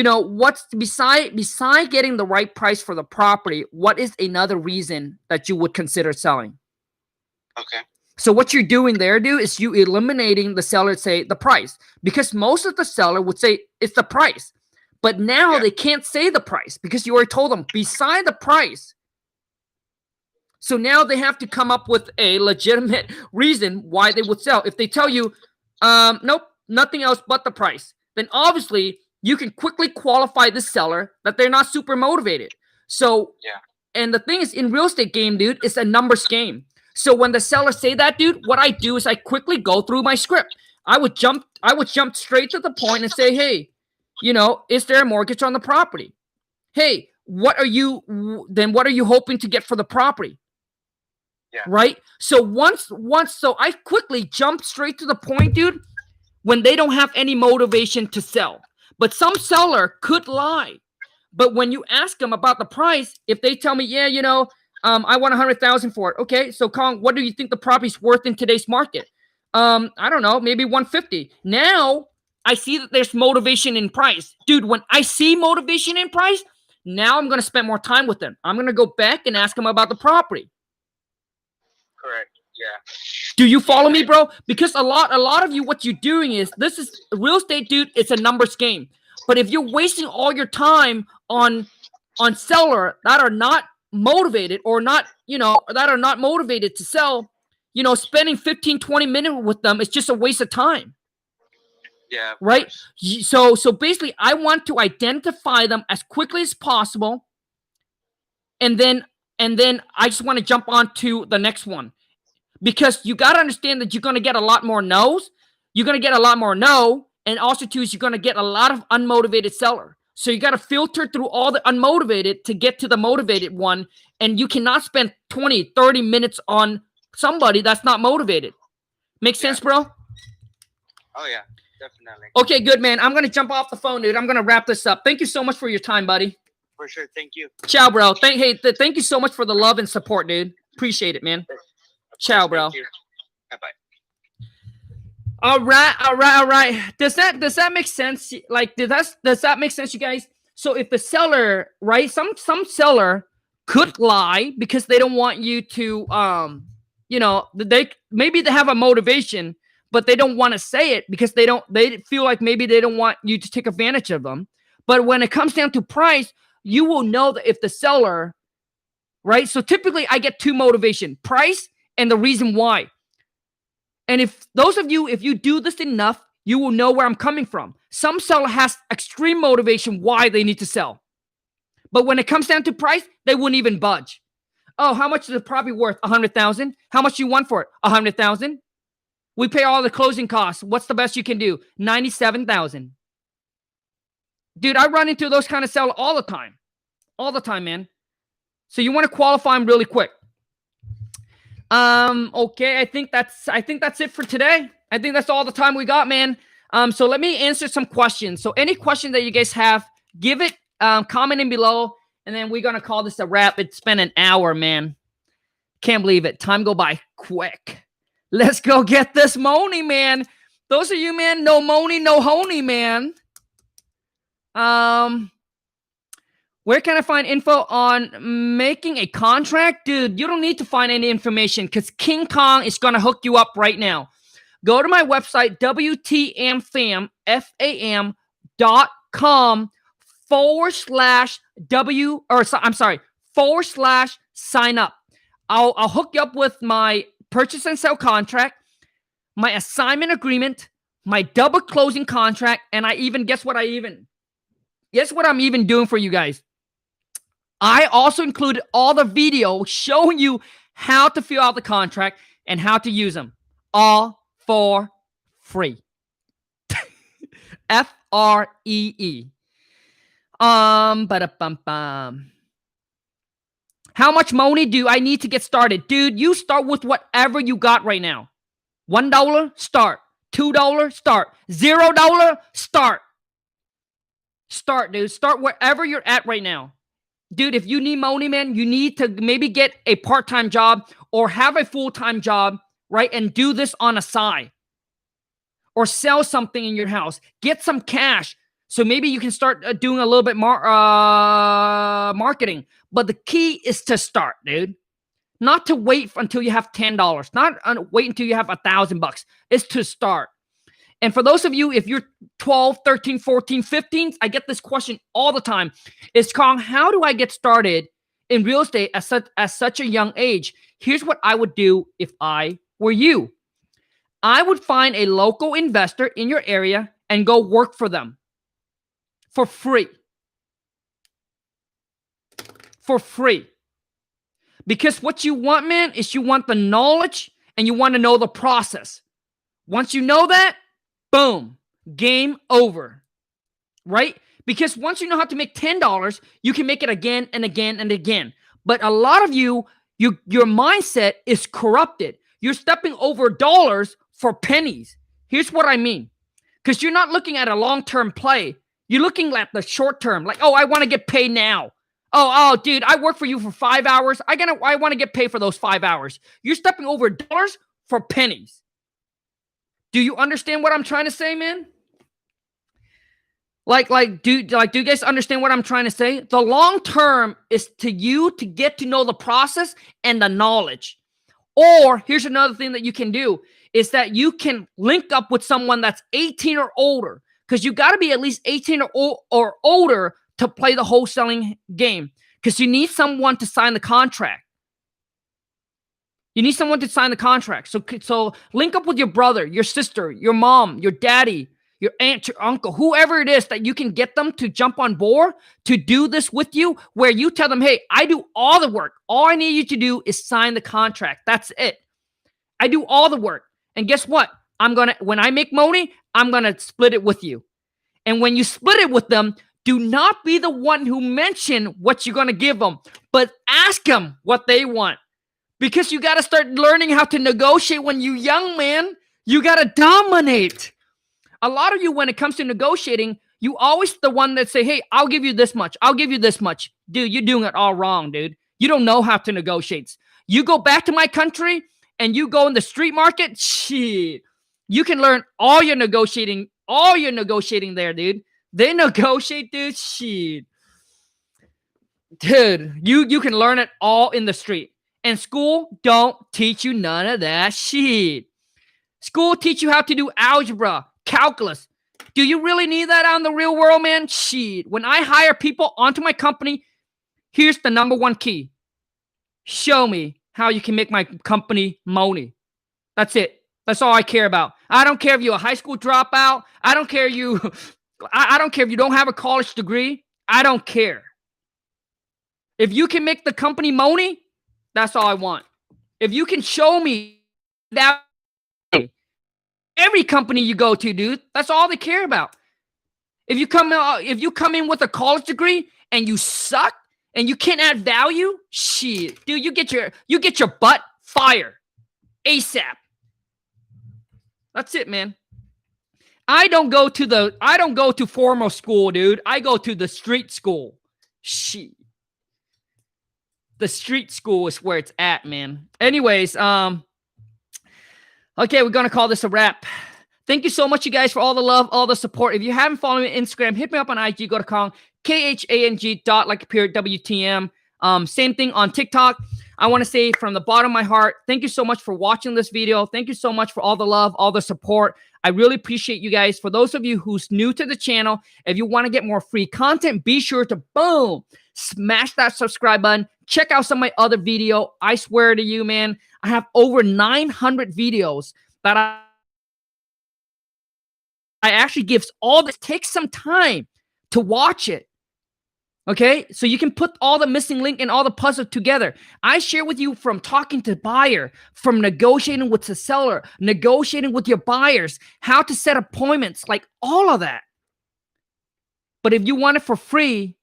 what's beside getting the right price for the property, what is another reason that you would consider selling? Okay. So what you're doing there, dude, is you eliminating the seller, say the price, because most of the seller would say it's the price, but now they can't say the price because you already told them beside the price. So now they have to come up with a legitimate reason why they would sell. If they tell you, nope, nothing else but the price, then obviously you can quickly qualify the seller that they're not super motivated. So, and the thing is, in real estate game, dude, it's a numbers game. So when the seller say that, dude, what I do is I quickly go through my script. I would jump straight to the point and say, hey, is there a mortgage on the property? Hey, what are you hoping to get for the property? Yeah. Right? So so I quickly jump straight to the point, dude, when they don't have any motivation to sell. But some seller could lie. But when you ask them about the price, if they tell me, I want 100,000 for it. Okay, so Kong, what do you think the property's worth in today's market? I don't know, maybe 150. Now I see that there's motivation in price. Dude, when I see motivation in price, now I'm going to spend more time with them. I'm going to go back and ask them about the property. Correct. Yeah. Do you follow me, bro? Because a lot of you, what you're doing is, this is real estate, dude. It's a numbers game. But if you're wasting all your time on seller that are not motivated, or not, that are not motivated to sell, spending 15-20 minutes with them is just a waste of time. Yeah. Right. So basically, I want to identify them as quickly as possible, and then I just want to jump on to the next one. Because you got to understand that you're going to get a lot more no's. You're going to get a lot more no. And also, too, is you're going to get a lot of unmotivated seller. So you got to filter through all the unmotivated to get to the motivated one. And you cannot spend 20, 30 minutes on somebody that's not motivated. Make sense, bro? Oh, yeah, definitely. Okay, good, man. I'm going to jump off the phone, dude. I'm going to wrap this up. Thank you so much for your time, buddy. For sure. Thank you. Ciao, bro. Thank you so much for the love and support, dude. Appreciate it, man. Ciao, bro. Bye-bye. All right. Does that make sense? Like, does that make sense, you guys? So if the seller, right, some seller could lie because they don't want you to, maybe they have a motivation, but they don't want to say it because they feel like maybe they don't want you to take advantage of them. But when it comes down to price, you will know that if the seller, right? So typically I get two motivation: price and the reason why. And if you do this enough, you will know where I'm coming from. Some seller has extreme motivation why they need to sell. But when it comes down to price, they wouldn't even budge. Oh, how much is the property worth? 100,000. How much you want for it? 100,000. We pay all the closing costs. What's the best you can do? 97,000. Dude, I run into those kind of sellers all the time. All the time, man. So you want to qualify them really quick. Okay, I think that's it for today. I think that's all the time we got, man. So let me answer some questions. So any question that you guys have, give it, comment in below, and then we're gonna call this a wrap. It's been an hour, man. Can't believe it. Time go by quick. Let's go get this money, man. Those of you, man, no money, no honey, man. Where can I find info on making a contract? Dude, you don't need to find any information because King Khang is going to hook you up right now. go to my website, WTMFAM.com/sign up. I'll hook you up with my purchase and sell contract, my assignment agreement, my double closing contract, and guess what I'm even doing for you guys. I also included all the videos showing you how to fill out the contract and how to use them, all for free. FREE. Ba-da-bum-bum. How much money do I need to get started? Dude, you start with whatever you got right now. $1, start. $2, start. $0, start. Start, dude. Start wherever you're at right now. Dude, if you need money, man, you need to maybe get a part-time job or have a full-time job, right? And do this on a side. Or sell something in your house. Get some cash. So maybe you can start doing a little bit more marketing. But the key is to start, dude. Not to wait until you have $10. Not wait until you have $1,000. It's to start. And for those of you, if you're 12, 13, 14, 15, I get this question all the time. It's Khang, how do I get started in real estate at such a young age? Here's what I would do if I were you. I would find a local investor in your area and go work for them for free. For free. Because what you want, man, is you want the knowledge and you want to know the process. Once you know that, boom, game over, right? Because once you know how to make $10, you can make it again and again and again. But a lot of your mindset is corrupted. You're stepping over dollars for pennies. Here's what I mean. Because you're not looking at a long-term play. You're looking at the short term. Like, oh, I want to get paid now. Oh, dude, I work for you for 5 hours. I want to get paid for those 5 hours. You're stepping over dollars for pennies. Do you understand what I'm trying to say, man? Do you guys understand what I'm trying to say? The long term is to get to know the process and the knowledge. Or here's another thing that you can do is that you can link up with someone that's 18 or older, because you got to be at least 18 or older to play the wholesaling game, because you need someone to sign the contract. You need someone to sign the contract. So link up with your brother, your sister, your mom, your daddy, your aunt, your uncle, whoever it is that you can get them to jump on board to do this with you, where you tell them, hey, I do all the work. All I need you to do is sign the contract. That's it. I do all the work. And guess what? When I make money, I'm going to split it with you. And when you split it with them, do not be the one who mention what you're going to give them, but ask them what they want. Because you got to start learning how to negotiate when you're young, man. You got to dominate. A lot of you, when it comes to negotiating, you always the one that say, hey, I'll give you this much. I'll give you this much. Dude, you're doing it all wrong, dude. You don't know how to negotiate. You go back to my country and you go in the street market, shit. You can learn all your negotiating there, dude. They negotiate, dude, shit. Dude, you can learn it all in the street. And school don't teach you none of that shit. School teach you how to do algebra, calculus. Do you really need that out in the real world, man? Shit. When I hire people onto my company, here's the number one key. Show me how you can make my company money. That's it. That's all I care about. I don't care if you're a high school dropout. I don't care if you don't have a college degree. I don't care. If you can make the company money, that's all I want. If you can show me that, every company you go to, dude, that's all they care about. If you come in with a college degree and you suck and you can't add value, shit, dude, you get your butt fired ASAP. That's it, man. I don't go to formal school, dude. I go to the street school. Shit. The street school is where it's at, man. Anyways, okay, we're going to call this a wrap. Thank you so much, you guys, for all the love, all the support. If you haven't followed me on Instagram, hit me up on IG. Go to Khang, KHANG.like_WTM. Same thing on TikTok. I want to say from the bottom of my heart, thank you so much for watching this video. Thank you so much for all the love, all the support. I really appreciate you guys. For those of you who's new to the channel, if you want to get more free content, be sure to boom, smash that subscribe button. Check out some of my other video. I swear to you, man, I have over 900 videos that I actually gives all this. Take some time to watch it. Okay, so you can put all the missing link and all the puzzle together. I share with you from talking to buyer, from negotiating with the seller, negotiating with your buyers, how to set appointments, like all of that. But if you want it for free,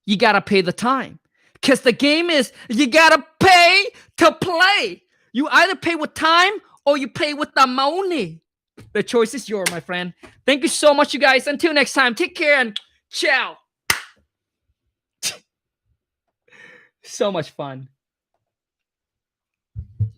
you gotta pay the time. Because the game is, you gotta pay to play. You either pay with time or you pay with the money. The choice is yours, my friend. Thank you so much, you guys. Until next time, take care and ciao. So much fun.